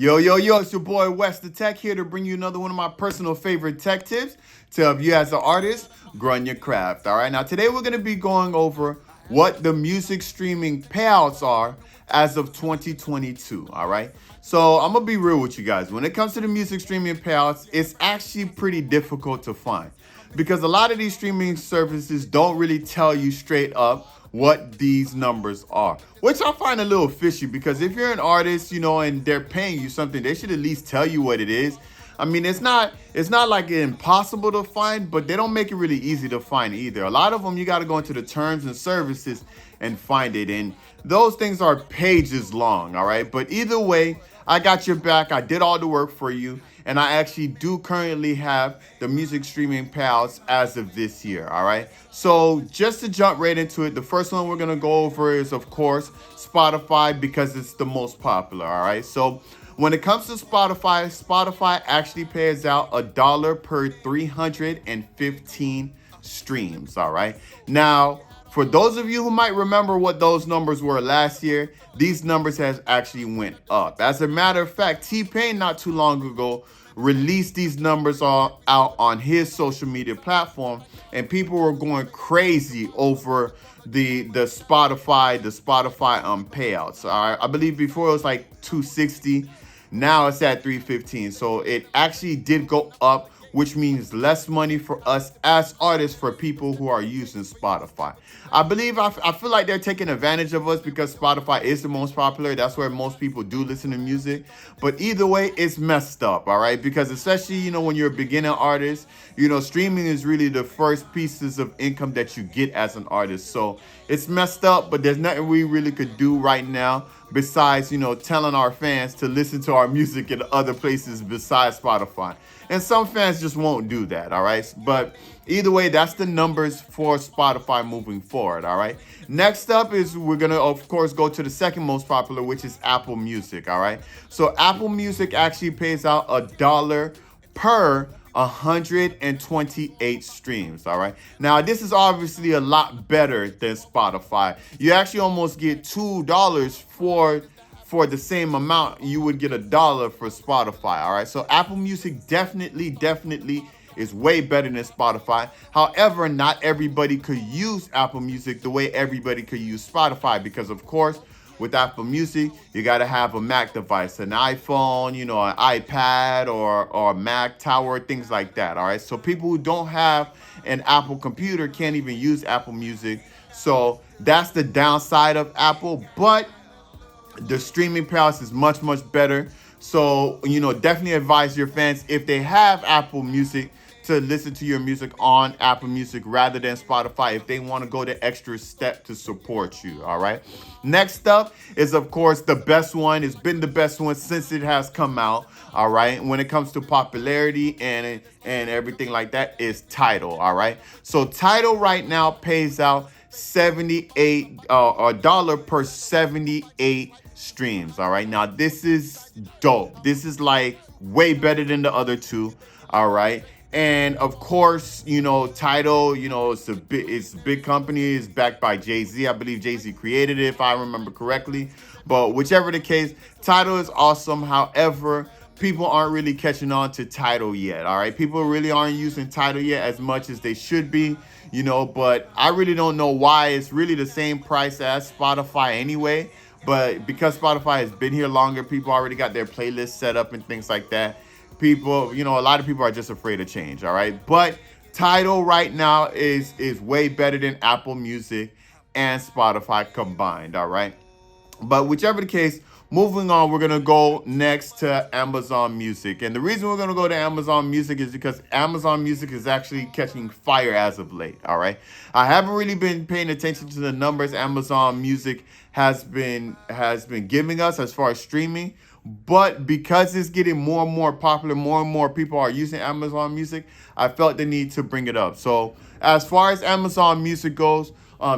Yo, it's your boy WesTheTech here to bring you another one of my personal favorite tech tips to help you as an artist grow in your craft. All right, now today we're going to be going over what the music streaming payouts are as of 2022. All right, so I'm going to be real with you guys. When it comes to the music streaming payouts, it's actually pretty difficult to find because a lot of these streaming services don't really tell you straight up what these numbers are, which I find a little fishy because if you're an artist, and they're paying you something, they should at least tell you what it is. I mean, it's not like impossible to find, but they don't make it really easy to find either. A lot of them, you got to go into the terms and services and find it, and those things are pages long. All right, but either way, I got your back. I did all the work for you. And I actually do currently have the music streaming payouts as of this year. All right. So just to jump right into it, the first one we're going to go over is, of course, Spotify, because it's the most popular. All right. So when it comes to Spotify actually pays out $1 per 315 streams. All right. Now, for those of you who might remember what those numbers were last year, these numbers has actually went up. As a matter of fact, T-Pain not too long ago released these numbers all out on his social media platform, and people were going crazy over the Spotify payouts. I believe before it was like 260, now it's at 315. So it actually did go up, which means less money for us as artists for people who are using Spotify. I feel like they're taking advantage of us because Spotify is the most popular. That's where most people do listen to music. But either way, it's messed up, all right? Because especially, when you're a beginner artist, streaming is really the first pieces of income that you get as an artist. So it's messed up, but there's nothing we really could do right now besides, telling our fans to listen to our music in other places besides Spotify. And some fans just won't do that, all right? But either way, that's the numbers for Spotify moving forward, all right? Next up is we're going to, of course, go to the second most popular, which is Apple Music, all right? So Apple Music actually pays out $1 per 128 streams, all right? Now, this is obviously a lot better than Spotify. You actually almost get $2 for the same amount you would get $1 for Spotify. All right, so Apple Music definitely is way better than Spotify. However, not everybody could use Apple Music the way everybody could use Spotify, because of course with Apple Music you got to have a Mac device, an iPhone, an iPad or a Mac Tower, things like that. All right, so people who don't have an Apple computer can't even use Apple Music. So that's the downside of Apple, but the streaming payouts is much better. So definitely advise your fans, if they have Apple Music, to listen to your music on Apple Music rather than Spotify if they want to go the extra step to support you. All right, next up is, of course, the best one. It's been the best one since it has come out. All right, when it comes to popularity and everything like that, is Tidal. All right, so Tidal right now pays out $78 per 78 streams. All right, now this is dope. This is like way better than the other two. All right, and of course, Tidal, it's a big company. It's backed by Jay-Z. I believe Jay-Z created it, if I remember correctly. But whichever the case, Tidal is awesome. However, people aren't really catching on to Tidal yet. All right, people really aren't using Tidal yet as much as they should be. But I really don't know why. It's really the same price as Spotify anyway. But because Spotify has been here longer, people already got their playlists set up and things like that. People, a lot of people are just afraid of change, all right? But Tidal right now is way better than Apple Music and Spotify combined, all right? But whichever the case, moving on, we're going to go next to Amazon Music. And the reason we're going to go to Amazon Music is because Amazon Music is actually catching fire as of late, all right? I haven't really been paying attention to the numbers Amazon Music has been giving us as far as streaming, but because it's getting more and more popular, more and more people are using Amazon Music, I felt the need to bring it up. So as far as Amazon Music goes,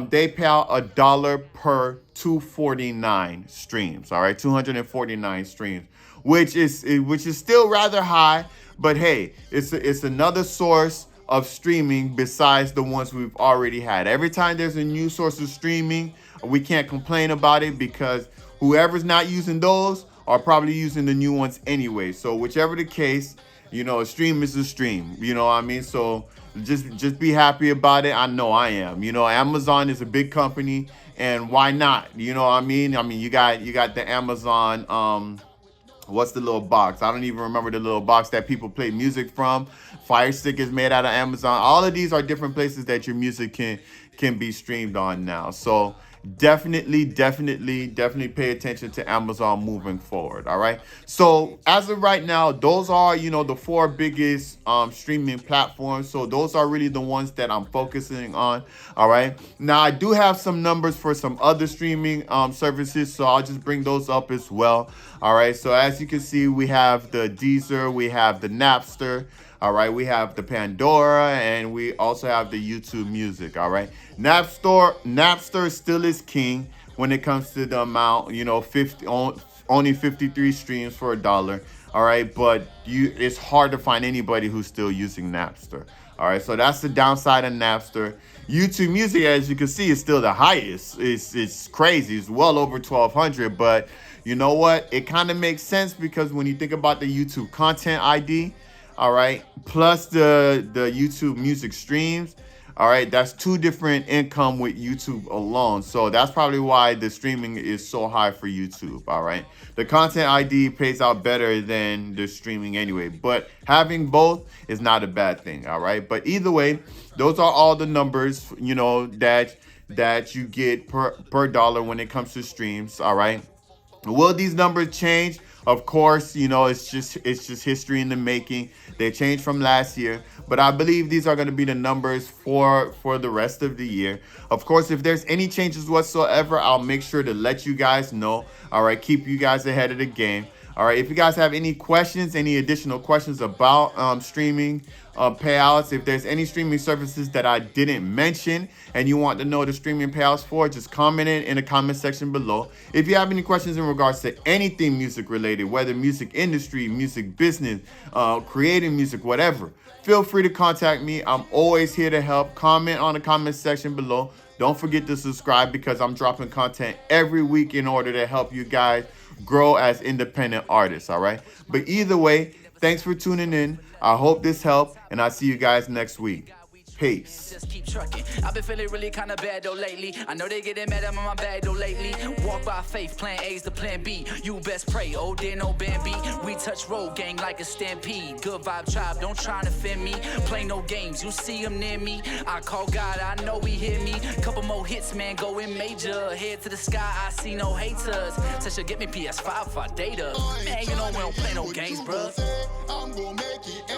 they pay out $1 per 249 streams. All right, 249 streams, which is still rather high, but hey, it's another source of streaming besides the ones we've already had. Every time there's a new source of streaming, we can't complain about it because whoever's not using those are probably using the new ones anyway. So whichever the case, a stream is a stream. You know what I mean? So just be happy about it. I know I am. Amazon is a big company, and why not? You know what I mean? You got the Amazon what's the little box? I don't even remember the little box that people play music from. Fire Stick is made out of Amazon. All of these are different places that your music can be streamed on now. So definitely pay attention to Amazon moving forward. All right. So as of right now, those are the four biggest streaming platforms. So those are really the ones that I'm focusing on. All right. Now I do have some numbers for some other streaming services, so I'll just bring those up as well. All right. So as you can see, we have the Deezer, we have the Napster. All right, we have the Pandora, and we also have the YouTube Music. All right, Napster still is king when it comes to the amount. 50 only 53 streams for $1. All right, but it's hard to find anybody who's still using Napster. All right, so that's the downside of Napster. YouTube Music, as you can see, is still the highest. It's crazy. It's well over 1,200. But you know what? It kind of makes sense because when you think about the YouTube Content ID. All right, plus the YouTube Music streams. All right, that's two different income with YouTube alone. So that's probably why the streaming is so high for YouTube. All right, the Content ID pays out better than the streaming anyway, but having both is not a bad thing. All right, but either way, those are all the numbers that you get per dollar when it comes to streams. All right. Will these numbers change? Of course, it's just history in the making. They changed from last year, but I believe these are going to be the numbers for the rest of the year. Of course, if there's any changes whatsoever, I'll make sure to let you guys know. All right, keep you guys ahead of the game. All right, if you guys have any questions, any additional questions about streaming payouts, if there's any streaming services that I didn't mention and you want to know the streaming payouts for, just comment it in the comment section below. If you have any questions in regards to anything music related, whether music industry, music business, creating music, whatever, feel free to contact me. I'm always here to help. Comment on the comment section below. Don't forget to subscribe because I'm dropping content every week in order to help you guys grow as independent artists. All right. But either way, thanks for tuning in. I hope this helped, and I'll see you guys next week. Peace. Just keep trucking. I've been feeling really kind of bad though lately. I know they getting mad at my bag though lately. Walk by faith, plan A's to plan B. You best pray, oh dear no Bambi. We touch road gang like a stampede. Good vibe tribe, don't try to offend me. Play no games, you see him near me. I call God, I know he hear me. Couple more hits, man, going major. Head to the sky, I see no haters. Said she'll get me PS5 for data. Man, we don't play no games, bruh. I'm gonna make it.